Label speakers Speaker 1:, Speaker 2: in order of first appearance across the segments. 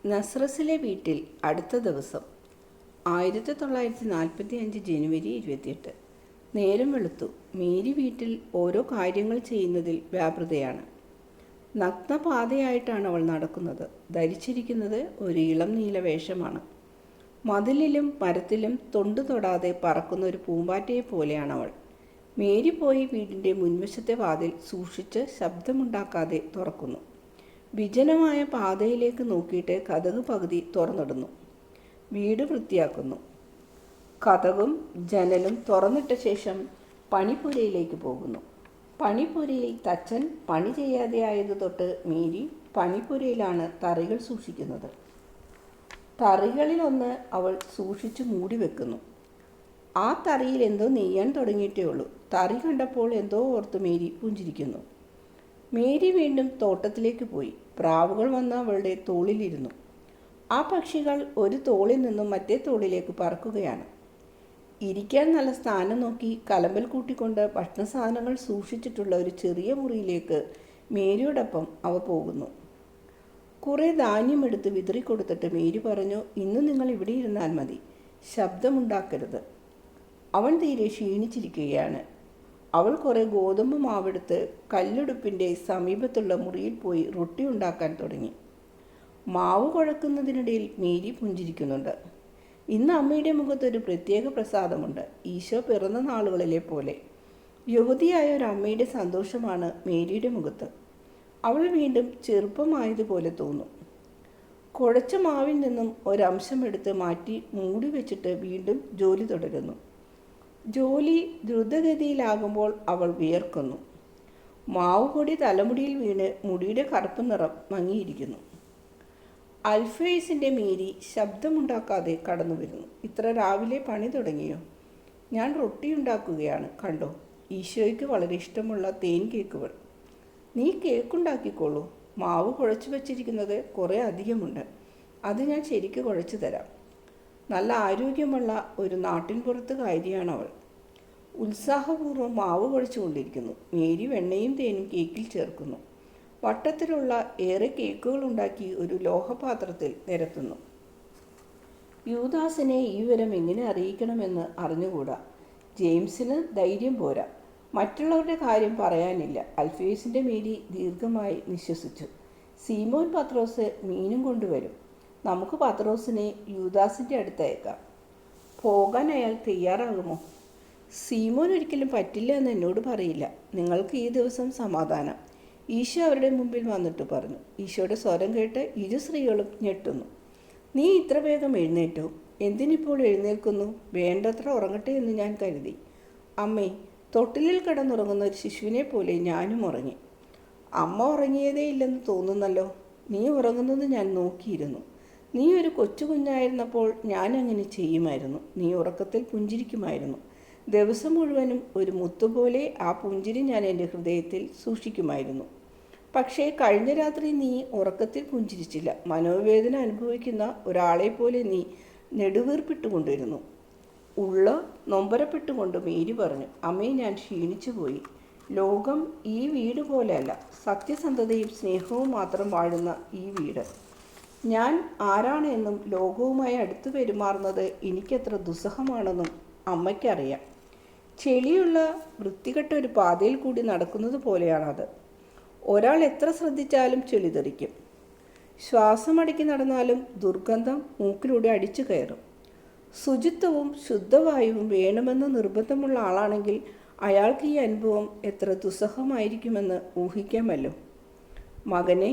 Speaker 1: നസ്രസിലെ വീട്ടിൽ അടുത്ത ദിവസം 1945 ജനുവരി 28. നേരം വെളുത്തു. മേരി വീട്ടിൽ ഓരോ കാര്യങ്ങൾ ചെയ്യുന്നതിൽ വ്യാപൃതയാണ്. നഗ്നപാതയായിട്ടാണ് അവൾ നടക്കുന്നത്. ധരിച്ചിരിക്കുന്നത് ഒരു ഇളം നീല വേഷമാണ്. മതിലിലും മരത്തിലും തൊണ്ടു തൊടാതെ പറക്കുന്ന ഒരു പൂമ്പാറ്റയെ പോലെയാണ് അവൾ. മേരി പോയി വീടിൻ്റെ മുൻവശത്തെ വാതിൽ സൂക്ഷിച്ച് ശബ്ദമുണ്ടാക്കാതെ തുറക്കുന്നു. വിജനമായ പാതയിലേക്ക് നോക്കിയിട്ട് കതക് പകുതി തുറന്നിടുന്നു. വീട് വൃത്തിയാക്കുന്നു. കതകും ജനലും തുറന്നിട്ട ശേഷം പണിപ്പുരയിലേക്ക് പോകുന്നു. പണിപ്പുരയിൽ തച്ചൻ പണി ചെയ്യാതെ ആയത് തൊട്ട് മേരി പണിപ്പുരയിലാണ് തറികൾ സൂക്ഷിക്കുന്നത്. തറികളിലൊന്ന് അവൾ സൂക്ഷിച്ചു മൂടി വെക്കുന്നു. ആ തറിയിൽ എന്തോ നെയ്യാൻ തുടങ്ങിയിട്ടേ ഉള്ളൂ. തറി കണ്ടപ്പോൾ എന്തോ ഓർത്ത് മേരി പുഞ്ചിരിക്കുന്നു. മേരി വീണ്ടും തോട്ടത്തിലേക്ക് പോയി. പ്രാവുകൾ വന്ന് അവളുടെ തോളിലിരുന്നു. ആ പക്ഷികൾ ഒരു തോളിൽ നിന്നും മറ്റേ തോളിലേക്ക് പറക്കുകയാണ്. ഇരിക്കാൻ നല്ല സ്ഥാനം നോക്കി കലമ്പൽ കൂട്ടിക്കൊണ്ട് ഭക്ഷണ സാധനങ്ങൾ സൂക്ഷിച്ചിട്ടുള്ള ഒരു ചെറിയ മുറിയിലേക്ക് മേരിയോടൊപ്പം അവ പോകുന്നു. കുറേ ധാന്യമെടുത്ത് വിതറിക്കൊടുത്തിട്ട് മേരി പറഞ്ഞു, ഇന്ന് നിങ്ങൾ ഇവിടെ ഇരുന്നാൽ മതി, ശബ്ദമുണ്ടാക്കരുത്. അവൻ തീരെ ക്ഷീണിച്ചിരിക്കുകയാണ്. അവൾ കുറേ ഗോതമ്പ് മാവെടുത്ത് കല്ലെടുപ്പിൻ്റെ സമീപത്തുള്ള മുറിയിൽ പോയി റൊട്ടി ഉണ്ടാക്കാൻ തുടങ്ങി. മാവ് കുഴക്കുന്നതിനിടയിൽ മേരി പുഞ്ചിരിക്കുന്നുണ്ട്. ഇന്ന് അമ്മയുടെ മുഖത്തൊരു പ്രത്യേക പ്രസാദമുണ്ട്. ഈശോ പിറന്ന നാളുകളിലെ പോലെ യുവതിയായ ഒരു അമ്മയുടെ സന്തോഷമാണ് മേരിയുടെ മുഖത്ത്. അവൾ വീണ്ടും ചെറുപ്പമായതുപോലെ തോന്നും. കുഴച്ച മാവിൽ നിന്നും ഒരംശം എടുത്ത് മാറ്റി മൂടി വെച്ചിട്ട് വീണ്ടും ജോലി തുടരുന്നു. ജോലി ദ്രുതഗതിയിലാകുമ്പോൾ അവൾ വിയർക്കുന്നു. മാവ് പൊടി തലമുടിയിൽ വീണ് മുടിയുടെ കറുപ്പ് നിറം മങ്ങിയിരിക്കുന്നു. അൽഫേസിൻ്റെ മേരി ശബ്ദമുണ്ടാക്കാതെ കടന്നു വരുന്നു. ഇത്ര രാവിലെ പണി തുടങ്ങിയോ? ഞാൻ റൊട്ടി ഉണ്ടാക്കുകയാണ്, കണ്ടോ. ഈശോയ്ക്ക് വളരെ ഇഷ്ടമുള്ള തേൻ കേക്കുകൾ. നീ കേക്കുണ്ടാക്കിക്കോളൂ. മാവ് കുഴച്ചു വച്ചിരിക്കുന്നത് കുറേ അധികമുണ്ട്. അത് ഞാൻ ശരിക്ക് കുഴച്ചു തരാം. നല്ല ആരോഗ്യമുള്ള ഒരു നാട്ടിൻപുറത്തുകാരിയാണ് അവൾ. ഉത്സാഹപൂർവ്വം മാവ് കുഴച്ചുകൊണ്ടിരിക്കുന്നു. മേരി വെണ്ണയും തേനും കേക്കിൽ ചേർക്കുന്നു. വട്ടത്തിലുള്ള ഏറെ കേക്കുകൾ ഉണ്ടാക്കി ഒരു ലോഹപാത്രത്തിൽ നിരത്തുന്നു. യൂദാസിനെ ഈ വിവരം എങ്ങനെ അറിയിക്കണമെന്ന് അറിഞ്ഞുകൂടാ. ജെയിംസിന് ധൈര്യം പോരാ. മറ്റുള്ളവരുടെ കാര്യം പറയാനില്ല. അൽഫേസിൻ്റെ മേരി ദീർഘമായി നിശ്വസിച്ചു. സീമോൻ പത്രോസ് മീനും കൊണ്ടുവരും. നമുക്ക് പത്രോസിനെ യൂദാസിൻ്റെ അടുത്തയക്കാം. പോകാൻ അയാൾ തയ്യാറാകുമോ? സീമോൻ ഒരിക്കലും പറ്റില്ല എന്ന് എന്നോട് പറയില്ല. നിങ്ങൾക്ക് ഈ ദിവസം സമാധാനം, ഈശോ അവരുടെ മുമ്പിൽ വന്നിട്ട് പറഞ്ഞു. ഈശോയുടെ സ്വരം കേട്ട് ഇരു സ്ത്രീകളും ഞെട്ടുന്നു. നീ ഇത്ര വേഗം എഴുന്നേറ്റോ? എന്തിനിപ്പോൾ എഴുന്നേൽക്കുന്നു? വേണ്ടത്ര ഉറങ്ങട്ടെ എന്ന് ഞാൻ കരുതി. അമ്മേ, തൊട്ടിലിൽ കിടന്നുറങ്ങുന്ന ഒരു ശിശുവിനെ പോലെ ഞാനും ഉറങ്ങി. അമ്മ ഉറങ്ങിയതേ ഇല്ലെന്ന് തോന്നുന്നല്ലോ. നീ ഉറങ്ങുന്നത് ഞാൻ നോക്കിയിരുന്നു. നീ ഒരു കൊച്ചു കുഞ്ഞായിരുന്നപ്പോൾ ഞാൻ അങ്ങനെ ചെയ്യുമായിരുന്നു. നീ ഉറക്കത്തിൽ പുഞ്ചിരിക്കുമായിരുന്നു. ദിവസം മുഴുവനും ഒരു മുത്തുപോലെ ആ പുഞ്ചിരി ഞാൻ എൻ്റെ ഹൃദയത്തിൽ സൂക്ഷിക്കുമായിരുന്നു. പക്ഷേ കഴിഞ്ഞ രാത്രി നീ ഉറക്കത്തിൽ പുഞ്ചിരിച്ചില്ല. മനോവേദന അനുഭവിക്കുന്ന ഒരാളെ പോലെ നീ നെടുവീർപ്പിട്ടുകൊണ്ടിരുന്നു. ഉള്ള നൊമ്പരപ്പെട്ടുകൊണ്ട് മേരി പറഞ്ഞു, അമ്മേ, ഞാൻ ക്ഷീണിച്ചു പോയി. ലോകം ഈ വീട് പോലെയല്ല. സത്യസന്ധതയും സ്നേഹവും മാത്രം വാഴുന്ന ഈ വീട്. ഞാൻ ആരാണ് എന്നും ലോകവുമായി അടുത്തു പെരുമാറുന്നത് എനിക്കെത്ര ദുസ്സഹമാണെന്നും അമ്മയ്ക്കറിയാം. ചെളിയുള്ള വൃത്തികെട്ട ഒരു പാതയിൽ കൂടി നടക്കുന്നത് പോലെയാണത്. ഒരാൾ എത്ര ശ്രദ്ധിച്ചാലും ചെളി തെറിക്കും. ശ്വാസമടക്കി നടന്നാലും ദുർഗന്ധം മൂക്കിലൂടെ അടിച്ചു കയറും. ശുചിത്വവും ശുദ്ധവായുവും വേണമെന്ന് നിർബന്ധമുള്ള ആളാണെങ്കിൽ അയാൾക്ക് ഈ അനുഭവം എത്ര ദുസ്സഹമായിരിക്കുമെന്ന് ഊഹിക്കാമല്ലോ. മകനെ,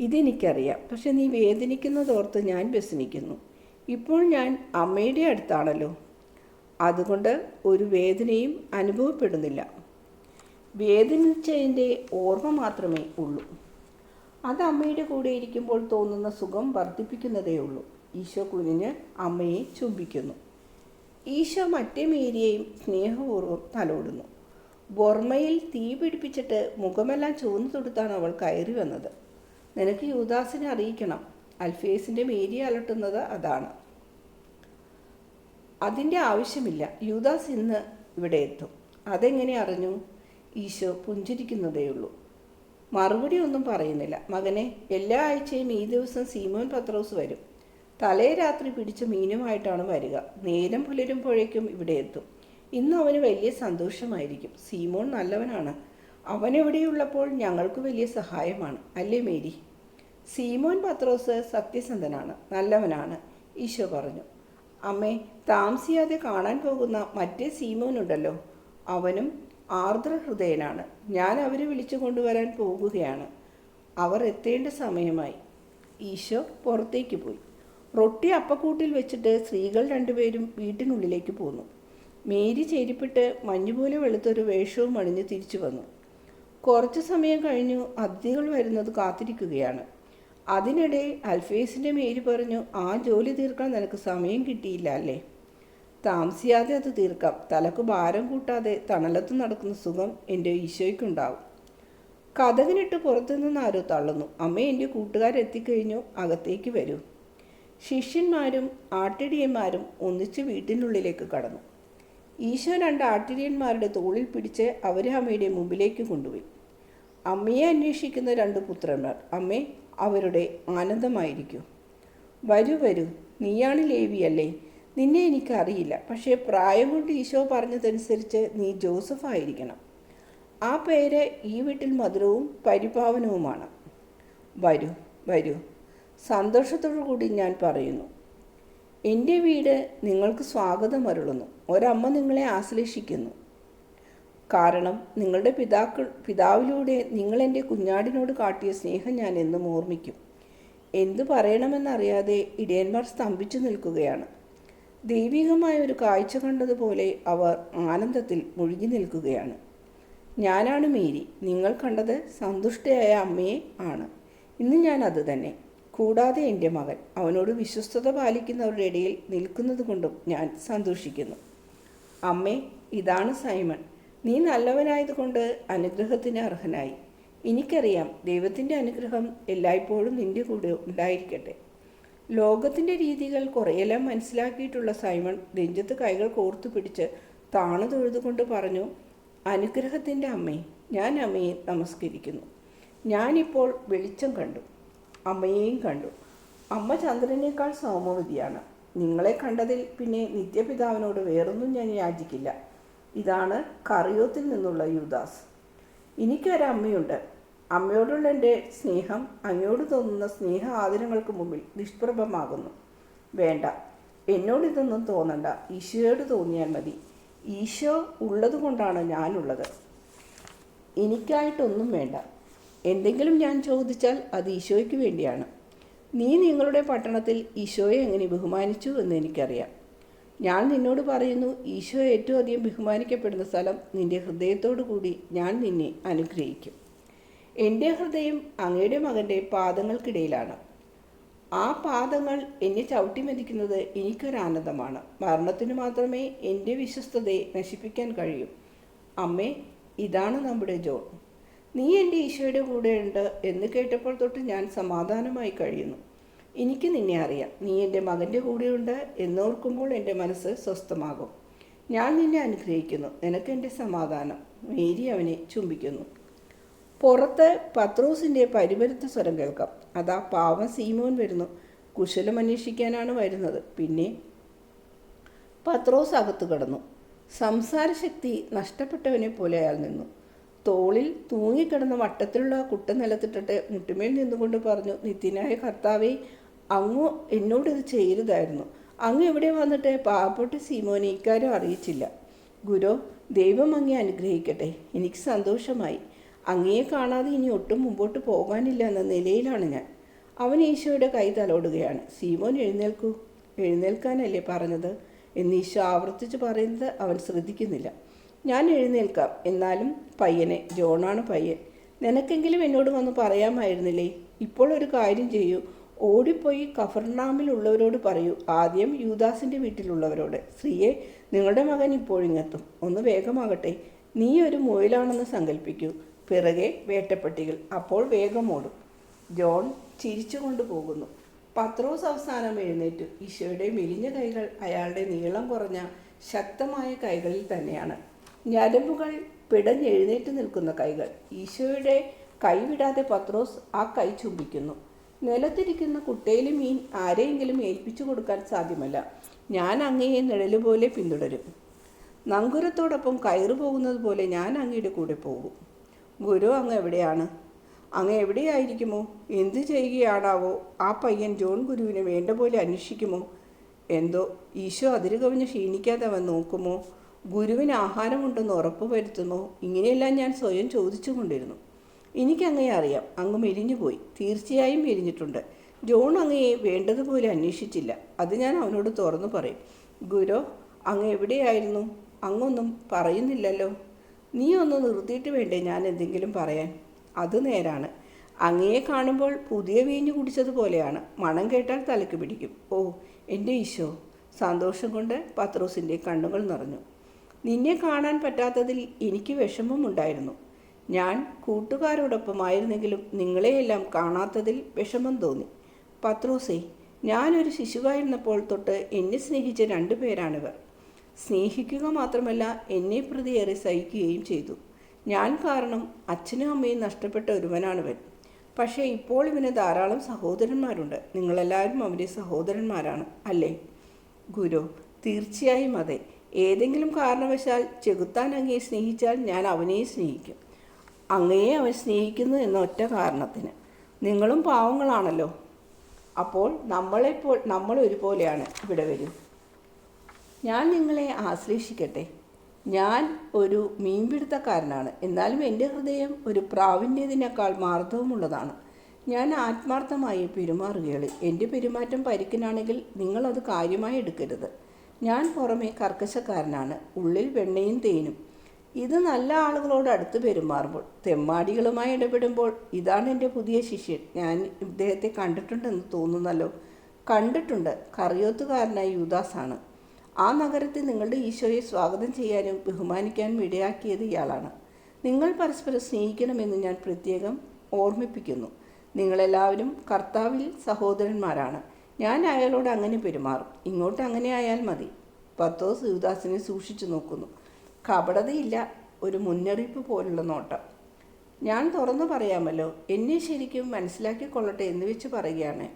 Speaker 1: ഇതെനിക്കറിയാം. പക്ഷെ നീ വേദനിക്കുന്നതോർത്ത് ഞാൻ വ്യസനിക്കുന്നു. ഇപ്പോൾ ഞാൻ അമ്മയുടെ അടുത്താണല്ലോ. അതുകൊണ്ട് ഒരു വേദനയും അനുഭവപ്പെടുന്നില്ല. വേദനിച്ചതിൻ്റെ ഓർമ്മ മാത്രമേ ഉള്ളൂ. അത് അമ്മയുടെ കൂടെ ഇരിക്കുമ്പോൾ തോന്നുന്ന സുഖം വർദ്ധിപ്പിക്കുന്നതേ ഉള്ളൂ. ഈശോ കുനിഞ്ഞ് അമ്മയെ ചുംബിക്കുന്നു. ഈശോ മറ്റേ മേരിയെയും സ്നേഹപൂർവ്വം തലോടുന്നു. ബൊർമയിൽ തീ പിടിപ്പിച്ചിട്ട് മുഖമെല്ലാം ചുവന്നു തൊടുത്താണ് അവൾ കയറി വന്നത്. നിനക്ക് യൂദാസിനെ അറിയിക്കണം. അൽഫേസിൻ്റെ മേരി അലട്ടുന്നത് അതാണ്. അതിൻ്റെ ആവശ്യമില്ല. യൂദാസ് ഇന്ന് ഇവിടെ എത്തും. അതെങ്ങനെ അറിഞ്ഞു? ഈശോ പുഞ്ചിരിക്കുന്നതേയുള്ളൂ. മറുപടി ഒന്നും പറയുന്നില്ല. മകനെ, എല്ലാ ആഴ്ചയും ഈ ദിവസം സീമോൻ പത്രോസ് വരും. തലേ രാത്രി പിടിച്ച മീനുമായിട്ടാണ് വരിക. നേരം പുലരുമ്പോഴേക്കും ഇവിടെ എത്തും. ഇന്ന് അവന് വലിയ സന്തോഷമായിരിക്കും. സീമോൻ നല്ലവനാണ്. അവനെവിടെയുള്ളപ്പോൾ ഞങ്ങൾക്ക് വലിയ സഹായമാണ്, അല്ലേ മേരി? സീമോൻ പത്രോസ് സത്യസന്ധനാണ്, നല്ലവനാണ്, ഈശോ പറഞ്ഞു. അമ്മേ, താമസിയാതെ കാണാൻ പോകുന്ന മറ്റേ സീമോനുണ്ടല്ലോ, അവനും ആർദ്രഹൃദയനാണ്. ഞാൻ അവരെ വിളിച്ചു കൊണ്ടുവരാൻ പോകുകയാണ്. അവർ എത്തേണ്ട സമയമായി. ഈശോ പുറത്തേക്ക് പോയി. റൊട്ടി അപ്പക്കൂട്ടിൽ വെച്ചിട്ട് സ്ത്രീകൾ രണ്ടുപേരും വീട്ടിനുള്ളിലേക്ക് പോന്നു. മേരി ചെരിപ്പിട്ട് മഞ്ഞുപോലെ വെളുത്തൊരു വേഷവും അണിഞ്ഞ് തിരിച്ചു വന്നു. കുറച്ചു സമയം കഴിഞ്ഞു അതിഥികൾ വരുന്നത് കാത്തിരിക്കുകയാണ്. അതിനിടെ അൽഫേസിൻ്റെ മേരി പറഞ്ഞു, ആ ജോലി തീർക്കാൻ നിനക്ക് സമയം കിട്ടിയില്ല അല്ലേ? താമസിയാതെ അത് തീർക്കാം. തലക്ക് ഭാരം കൂട്ടാതെ തണലത്ത് നടക്കുന്ന സുഖം എൻ്റെ ഈശോയ്ക്കുണ്ടാവും. കതകിനിട്ട് പുറത്തുനിന്ന് ആരോ തള്ളുന്നു. അമ്മ, എൻ്റെ കൂട്ടുകാരെത്തിക്കഴിഞ്ഞു, അകത്തേക്ക് വരൂ. ശിഷ്യന്മാരും ആട്ടിടിയന്മാരും ഒന്നിച്ച് വീട്ടിനുള്ളിലേക്ക് കടന്നു. ഈശോ 2 ആട്ടിടിയന്മാരുടെ തോളിൽ പിടിച്ച് അവരെ അമ്മയുടെ മുമ്പിലേക്ക് കൊണ്ടുപോയി. അമ്മയെ അന്വേഷിക്കുന്ന 2 പുത്രന്മാർ. അമ്മേ, അവരുടെ ആനന്ദമായിരിക്കൂ. വരൂ വരൂ, നീയാണ് ലേവിയല്ലേ? നിന്നെ എനിക്കറിയില്ല, പക്ഷേ പ്രായം കൊണ്ട് ഈശോ പറഞ്ഞതനുസരിച്ച് നീ ജോസഫ് ആയിരിക്കണം. ആ പേര് ഈ വീട്ടിൽ മധുരവും പരിപാവനവുമാണ്. വരൂ വരൂ, സന്തോഷത്തോടു കൂടി ഞാൻ പറയുന്നു. എൻ്റെ വീട് നിങ്ങൾക്ക് സ്വാഗതം അരുളുന്നു. ഒരമ്മ നിങ്ങളെ ആശ്ലേഷിക്കുന്നു. കാരണം നിങ്ങളുടെ പിതാവിലൂടെ നിങ്ങൾ എൻ്റെ കുഞ്ഞാടിനോട് കാട്ടിയ സ്നേഹം ഞാൻ എന്നും ഓർമ്മിക്കും. എന്തു പറയണമെന്നറിയാതെ ഇടയന്മാർ സ്തംഭിച്ചു നിൽക്കുകയാണ്. ദൈവികമായ ഒരു കാഴ്ച കണ്ടതുപോലെ അവർ ആനന്ദത്തിൽ മുഴുകി നിൽക്കുകയാണ്. ഞാനാണ് മേരി. നിങ്ങൾ കണ്ടത് സന്തുഷ്ടയായ അമ്മയെ ആണ്. ഇന്ന് ഞാൻ അത് തന്നെ. കൂടാതെ എൻ്റെ മകൻ, അവനോട് വിശ്വസ്തത പാലിക്കുന്നവരുടെ ഇടയിൽ നിൽക്കുന്നത് കൊണ്ടും ഞാൻ സന്തോഷിക്കുന്നു. അമ്മേ, ഇതാണ് സൈമൺ. നീ നല്ലവനായതുകൊണ്ട് അനുഗ്രഹത്തിന് അർഹനായി. എനിക്കറിയാം, ദൈവത്തിൻ്റെ അനുഗ്രഹം എല്ലായ്പ്പോഴും നിൻ്റെ കൂടെ ഉണ്ടായിരിക്കട്ടെ. ലോകത്തിൻ്റെ രീതികൾ കുറേയെല്ലാം മനസ്സിലാക്കിയിട്ടുള്ള സൈമൺ നെഞ്ചത്ത് കൈകൾ കോർത്തു പിടിച്ച് താണു തൊഴുതുകൊണ്ട് പറഞ്ഞു, അനുഗ്രഹത്തിൻ്റെ അമ്മേ, ഞാൻ അമ്മയെ നമസ്കരിക്കുന്നു. ഞാനിപ്പോൾ വെളിച്ചം കണ്ടു, അമ്മയെയും കണ്ടു. അമ്മ ചന്ദ്രനേക്കാൾ സൗമ്യവതിയാണ്. നിങ്ങളെ കണ്ടതിൽ പിന്നെ നിത്യപിതാവിനോട് വേറൊന്നും ഞാൻ യാചിക്കില്ല. ഇതാണ് കറിയോത്തിൽ നിന്നുള്ള യൂദാസ്. എനിക്കൊരമ്മയുണ്ട്. അമ്മയോടുള്ള എൻ്റെ സ്നേഹം അങ്ങയോട് തോന്നുന്ന സ്നേഹ ആദരങ്ങൾക്ക് മുമ്പിൽ നിഷ്പ്രഭമാകുന്നു. വേണ്ട, എന്നോടിതൊന്നും തോന്നണ്ട. ഈശോയോട് തോന്നിയാൽ മതി. ഈശോ ഉള്ളത് കൊണ്ടാണ് ഞാനുള്ളത്. എനിക്കായിട്ടൊന്നും വേണ്ട. എന്തെങ്കിലും ഞാൻ ചോദിച്ചാൽ അത് ഈശോയ്ക്ക് വേണ്ടിയാണ്. നീ നിങ്ങളുടെ പട്ടണത്തിൽ ഈശോയെ എങ്ങനെ ബഹുമാനിച്ചു എന്ന് എനിക്കറിയാം. ഞാൻ നിന്നോട് പറയുന്നു, ഈശോ ഏറ്റവും അധികം ബഹുമാനിക്കപ്പെടുന്ന സ്ഥലം നിൻ്റെ ഹൃദയത്തോടു കൂടി ഞാൻ നിന്നെ അനുഗ്രഹിക്കും. എൻ്റെ ഹൃദയം അങ്ങയുടെ മകൻ്റെ പാദങ്ങൾക്കിടയിലാണ്. ആ പാദങ്ങൾ എന്നെ ചവിട്ടിമെതിക്കുന്നത് എനിക്കൊരാനന്ദമാണ്. മരണത്തിന് മാത്രമേ എൻ്റെ വിശ്വസ്തതയെ നശിപ്പിക്കാൻ കഴിയൂ. അമ്മേ, ഇതാണ് നമ്മുടെ ജോൺ. നീ എൻ്റെ ഈശോയുടെ കൂടെയുണ്ട് എന്ന് കേട്ടപ്പോൾ തൊട്ട് ഞാൻ സമാധാനമായി കഴിയുന്നു. എനിക്ക് നിന്നെ അറിയാം. നീ എൻ്റെ മകൻ്റെ കൂടെയുണ്ട് എന്നോർക്കുമ്പോൾ എൻ്റെ മനസ്സ് സ്വസ്ഥമാകും. ഞാൻ നിന്നെ അനുഗ്രഹിക്കുന്നു. നിനക്ക് എൻ്റെ സമാധാനം. മേരി അവനെ ചുംബിക്കുന്നു. പുറത്ത് പത്രോസിൻ്റെ പരിപരുത്ത സ്വരം കേൾക്കാം. അതാ പാവം സീമോൻ വരുന്നു. കുശലം അന്വേഷിക്കാനാണ് വരുന്നത്. പിന്നെ പത്രോസ് അകത്തു കടന്നു. സംസാരശക്തി നഷ്ടപ്പെട്ടവനെ പോലെ അയാൾ നിന്നു. തോളിൽ തൂങ്ങിക്കിടന്ന വട്ടത്തിലുള്ള കുട്ട നിലത്തിട്ടിട്ട് മുട്ടുമേൽ നിന്നുകൊണ്ട് പറഞ്ഞു, നിത്യനായ കർത്താവേ, അങ്ങ് എന്നോടിത് ചെയ്യരുതായിരുന്നു. അങ്ങ് ഇവിടെ വന്നിട്ട് പാവപ്പെട്ട സീമോനെ ഇക്കാര്യം അറിയിച്ചില്ല. ഗുരു, ദൈവം അങ്ങേ അനുഗ്രഹിക്കട്ടെ. എനിക്ക് സന്തോഷമായി. അങ്ങയെ കാണാതെ ഇനി ഒട്ടും മുമ്പോട്ട് പോകാനില്ല എന്ന നിലയിലാണ് ഞാൻ. അവൻ ഈശോയുടെ കൈ തലോടുകയാണ്. സീമോൻ, എഴുന്നേൽക്കൂ. എഴുന്നേൽക്കാനല്ലേ പറഞ്ഞത് എന്ന് ഈശോ ആവർത്തിച്ച് പറയുന്നത് അവൻ ശ്രദ്ധിക്കുന്നില്ല. ഞാൻ എഴുന്നേൽക്കാം. എന്നാലും പയ്യനെ, ജോണാണ് പയ്യൻ. നിനക്കെങ്കിലും എന്നോട് വന്ന് പറയാമായിരുന്നില്ലേ? ഇപ്പോൾ ഒരു കാര്യം ചെയ്യൂ. ഓടിപ്പോയി കഫർനാമിലുള്ളവരോട് പറയൂ. ആദ്യം യൂദാസിൻ്റെ വീട്ടിലുള്ളവരോട്, സ്ത്രീയെ, നിങ്ങളുടെ മകൻ ഇപ്പോഴിങ്ങെത്തും. ഒന്ന് വേഗമാകട്ടെ. നീ ഒരു മുയലാണെന്ന് സങ്കല്പിക്കൂ. പിറകെ വേട്ടപ്പട്ടികൾ. അപ്പോൾ വേഗം ഓടും. ജോൺ ചിരിച്ചുകൊണ്ട് പോകുന്നു. പത്രോസ് അവസാനം എഴുന്നേറ്റു. ഈശോയുടെ മെലിഞ്ഞ കൈകൾ അയാളുടെ നീളം കുറഞ്ഞ ശക്തമായ കൈകളിൽ തന്നെയാണ്. ഞരമ്പുകൾ പിടഞ്ഞെഴുന്നേറ്റ് നിൽക്കുന്ന കൈകൾ. ഈശോയുടെ കൈവിടാതെ പത്രോസ് ആ കൈ ചുംബിക്കുന്നു. നിലത്തിരിക്കുന്ന കുട്ടയിലെ മീൻ ആരെയെങ്കിലും ഏൽപ്പിച്ചു കൊടുക്കാൻ സാധ്യമല്ല. ഞാൻ അങ്ങയെ നിഴലുപോലെ പിന്തുടരും. നങ്കുരത്തോടൊപ്പം കയറു പോകുന്നത് പോലെ ഞാൻ അങ്ങയുടെ കൂടെ പോകും. ഗുരു, അങ്ങ് എവിടെയാണ്? അങ്ങ് എവിടെയായിരിക്കുമോ? എന്തു ചെയ്യുകയാണാവോ? ആ പയ്യൻ ജോൺ ഗുരുവിനെ വേണ്ട പോലെ അന്വേഷിക്കുമോ? എന്തോ ഈശോ അതിരുകവിഞ്ഞ് ക്ഷീണിക്കാതെ അവൻ നോക്കുമോ? ഗുരുവിന് ആഹാരമുണ്ടെന്ന് ഉറപ്പ് വരുത്തുമോ? ഇങ്ങനെയെല്ലാം ഞാൻ സ്വയം ചോദിച്ചു കൊണ്ടിരുന്നു. എനിക്കങ്ങയെ അറിയാം. അങ്ങ് മെലിഞ്ഞുപോയി. തീർച്ചയായും മെലിഞ്ഞിട്ടുണ്ട്. ജോൺ അങ്ങയെ വേണ്ടതുപോലെ അന്വേഷിച്ചില്ല. അത് ഞാൻ അവനോട് തുറന്നു പറയും. ഗുരു, അങ്ങ് എവിടെയായിരുന്നു? അങ്ങൊന്നും പറയുന്നില്ലല്ലോ. നീ ഒന്ന് നിർത്തിയിട്ട് വേണ്ടേ ഞാൻ എന്തെങ്കിലും പറയാൻ? അത് നേരാണ്. അങ്ങയെ കാണുമ്പോൾ പുതിയ വീഞ്ഞു കുടിച്ചതുപോലെയാണ്. മണം കേട്ടാൽ തലയ്ക്ക് പിടിക്കും. ഓ എൻ്റെ ഈശോ! സന്തോഷം കൊണ്ട് പത്രോസിൻ്റെ കണ്ണുകൾ നിറഞ്ഞു. നിന്നെ കാണാൻ പറ്റാത്തതിൽ എനിക്ക് വിഷമമുണ്ടായിരുന്നു. ഞാൻ കൂട്ടുകാരോടൊപ്പമായിരുന്നെങ്കിലും നിങ്ങളെയെല്ലാം കാണാത്തതിൽ വിഷമം തോന്നി. പത്രോസേ, ഞാനൊരു ശിശുവായിരുന്നപ്പോൾ തൊട്ട് എന്നെ സ്നേഹിച്ച 2 പേരാണിവർ. സ്നേഹിക്കുക മാത്രമല്ല, എന്നെ പ്രതി ഏറെ സഹിക്കുകയും ചെയ്തു. ഞാൻ കാരണം അച്ഛനും അമ്മയും നഷ്ടപ്പെട്ട ഒരുവനാണിവൻ. പക്ഷേ ഇപ്പോൾ ഇവന് ധാരാളം സഹോദരന്മാരുണ്ട്. നിങ്ങളെല്ലാവരും അവൻ്റെ സഹോദരന്മാരാണ്, അല്ലേ? ഗുരു, തീർച്ചയായും അതെ. ഏതെങ്കിലും കാരണവശാൽ ചെകുത്താൻ അങ്ങയെ സ്നേഹിച്ചാൽ ഞാൻ അവനെയും സ്നേഹിക്കും. അങ്ങയെ അവൻ സ്നേഹിക്കുന്നു എന്ന ഒറ്റ കാരണത്തിന്. നിങ്ങളും പാവങ്ങളാണല്ലോ. അപ്പോൾ നമ്മൾ ഒരുപോലെയാണ്. ഇവിടെ വരൂ, ഞാൻ നിങ്ങളെ ആശ്ലേഷിക്കട്ടെ. ഞാൻ ഒരു മീൻപിടുത്തക്കാരനാണ്. എന്നാലും എൻ്റെ ഹൃദയം ഒരു പ്രാവീണ്യത്തിനേക്കാൾ മാർദ്ദവമുള്ളതാണ്. ഞാൻ ആത്മാർത്ഥമായി പെരുമാറുകയുള്ളൂ. എൻ്റെ പെരുമാറ്റം പരിക്കിനാണെങ്കിൽ നിങ്ങളത് കാര്യമായി എടുക്കരുത്. ഞാൻ പുറമേ കർക്കശക്കാരനാണ്, ഉള്ളിൽ വെണ്ണയും തേനും. ഇത് നല്ല ആളുകളോട് അടുത്ത് പെരുമാറുമ്പോൾ. തെമ്മാടികളുമായി ഇടപെടുമ്പോൾ. ഇതാണ് എൻ്റെ പുതിയ ശിഷ്യൻ. ഞാൻ ഇദ്ദേഹത്തെ കണ്ടിട്ടുണ്ടെന്ന് തോന്നുന്നല്ലോ. കണ്ടിട്ടുണ്ട്. കറിയോത്തുകാരനായ യൂദാസാണ്. ആ നഗരത്തിൽ നിങ്ങളുടെ ഈശോയെ സ്വാഗതം ചെയ്യാനും ബഹുമാനിക്കാനും ഇടയാക്കിയത് ഇയാളാണ്. നിങ്ങൾ പരസ്പരം സ്നേഹിക്കണമെന്ന് ഞാൻ പ്രത്യേകം ഓർമ്മിപ്പിക്കുന്നു. നിങ്ങളെല്ലാവരും കർത്താവിൽ സഹോദരന്മാരാണ്. ഞാൻ അയാളോട് അങ്ങനെ പെരുമാറും. ഇങ്ങോട്ട് അങ്ങനെ ആയാൽ മതി. പത്രോസ് യൂദാസിനെ സൂക്ഷിച്ചു നോക്കുന്നു. കപടതയില്ല, ഒരു മുന്നറിയിപ്പ് പോലുള്ള നോട്ടം. ഞാൻ തുറന്നു പറയാമല്ലോ, എന്നെ ശരിക്കും മനസ്സിലാക്കിക്കൊള്ളട്ടെ എന്ന് വെച്ച് പറയുകയാണ്.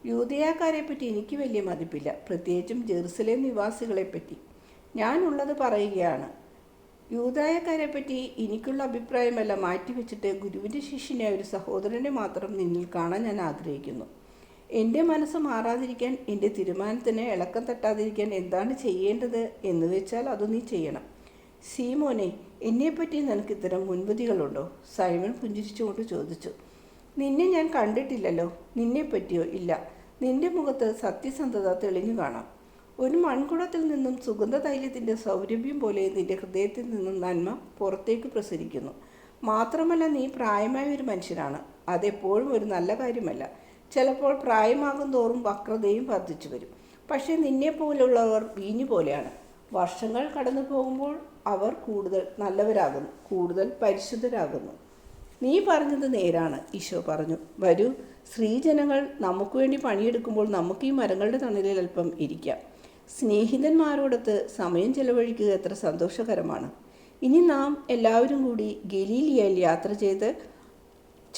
Speaker 1: യൂദയാക്കാരെപ്പറ്റി എനിക്ക് വലിയ മതിപ്പില്ല, പ്രത്യേകിച്ചും ജെറുസലേം നിവാസികളെപ്പറ്റി. ഞാനുള്ളത് പറയുകയാണ്. യൂദയാക്കാരെപ്പറ്റി എനിക്കുള്ള അഭിപ്രായമെല്ലാം മാറ്റിവെച്ചിട്ട് ഗുരുവിൻ്റെ ശിഷ്യനായ ഒരു സഹോദരനെ മാത്രം നിന്നിൽ കാണാൻ ഞാൻ ആഗ്രഹിക്കുന്നു. എൻ്റെ മനസ്സ് മാറാതിരിക്കാൻ, എൻ്റെ തീരുമാനത്തിന് ഇളക്കം തട്ടാതിരിക്കാൻ എന്താണ് ചെയ്യേണ്ടത് എന്ന് വെച്ചാൽ അത് നീ ചെയ്യണം. സീമോനെ, എന്നെപ്പറ്റി നിനക്ക് ഇത്തരം മുൻവിധികളുണ്ടോ? സൈമൺ പുഞ്ചിരിച്ചുകൊണ്ട് ചോദിച്ചു. നിന്നെ ഞാൻ കണ്ടിട്ടില്ലല്ലോ. നിന്നെപ്പറ്റിയോ? ഇല്ല. നിന്റെ മുഖത്ത് സത്യസന്ധത തെളിഞ്ഞു കാണാം. ഒരു മൺകുടത്തിൽ നിന്നും സുഗന്ധതൈലത്തിൻ്റെ സൗരഭ്യം പോലെ നിന്റെ ഹൃദയത്തിൽ നിന്നും നന്മ പുറത്തേക്ക് പ്രസരിക്കുന്നു. മാത്രമല്ല, നീ പ്രായമായ ഒരു മനുഷ്യനാണ്. അതെപ്പോഴും ഒരു നല്ല കാര്യമല്ല. ചിലപ്പോൾ പ്രായമാകും തോറും വക്രതയും വർദ്ധിച്ചു വരും. പക്ഷേ നിന്നെപ്പോലുള്ളവർ വീഞ്ഞു പോലെയാണ്. വർഷങ്ങൾ കടന്നു പോകുമ്പോൾ അവർ കൂടുതൽ നല്ലവരാകുന്നു, കൂടുതൽ പരിശുദ്ധരാകുന്നു. നീ പറഞ്ഞത് നേരാണ്, ഈശോ പറഞ്ഞു. വരൂ, സ്ത്രീജനങ്ങൾ നമുക്ക് വേണ്ടി പണിയെടുക്കുമ്പോൾ നമുക്ക് ഈ മരങ്ങളുടെ തണലിൽ അല്പം ഇരിക്കാം. സ്നേഹിതന്മാരോടൊത്ത് സമയം ചെലവഴിക്കുക എത്ര സന്തോഷകരമാണ്. ഇനി നാം എല്ലാവരും കൂടി ഗലീലിയയിൽ യാത്ര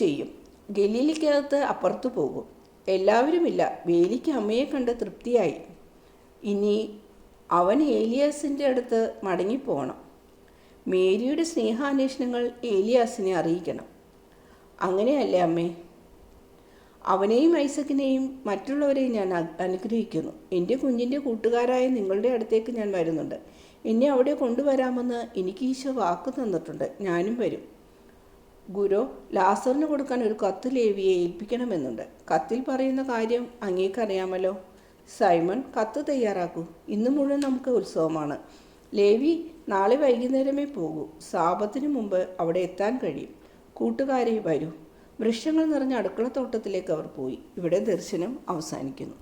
Speaker 1: ചെയ്യും. ഗലീലിക്കകത്ത് അപ്പുറത്തു പോകും. എല്ലാവരുമില്ല. വേലിക്ക് അമ്മയെ കണ്ട് തൃപ്തിയായി. ഇനി അവൻ ഏലിയാസിൻ്റെ അടുത്ത് മടങ്ങിപ്പോകണം. മേരിയുടെ സ്നേഹാന്വേഷണങ്ങൾ ഏലിയാസിനെ അറിയിക്കണം. അങ്ങനെയല്ലേ അമ്മേ? അവനെയും ഐസക്കിനെയും മറ്റുള്ളവരെയും ഞാൻ അനുഗ്രഹിക്കുന്നു. എൻ്റെ കുഞ്ഞിൻ്റെ കൂട്ടുകാരായ നിങ്ങളുടെ അടുത്തേക്ക് ഞാൻ വരുന്നുണ്ട്. എന്നെ അവിടെ കൊണ്ടുവരാമെന്ന് എനിക്ക് ഈശോ വാക്ക് തന്നിട്ടുണ്ട്. ഞാനും വരും. ഗുരു, ലാസറിന് കൊടുക്കാൻ ഒരു കത്ത് ലേവിയെ ഏൽപ്പിക്കണമെന്നുണ്ട്. കത്തിൽ പറയുന്ന കാര്യം അങ്ങേക്കറിയാമല്ലോ. സൈമൺ, കത്ത് തയ്യാറാക്കൂ. ഇന്ന് മുഴുവൻ നമുക്ക് ഉത്സവമാണ്. ലേവി നാളെ വൈകുന്നേരമേ പോകൂ. സാപത്തിന് മുമ്പ് അവിടെ എത്താൻ കഴിയും. കൂട്ടുകാരെ, വരൂ. വൃക്ഷങ്ങൾ നിറഞ്ഞ അടുക്കളത്തോട്ടത്തിലേക്ക് അവർ പോയി. ഇവിടെ ദർശനം അവസാനിക്കുന്നു.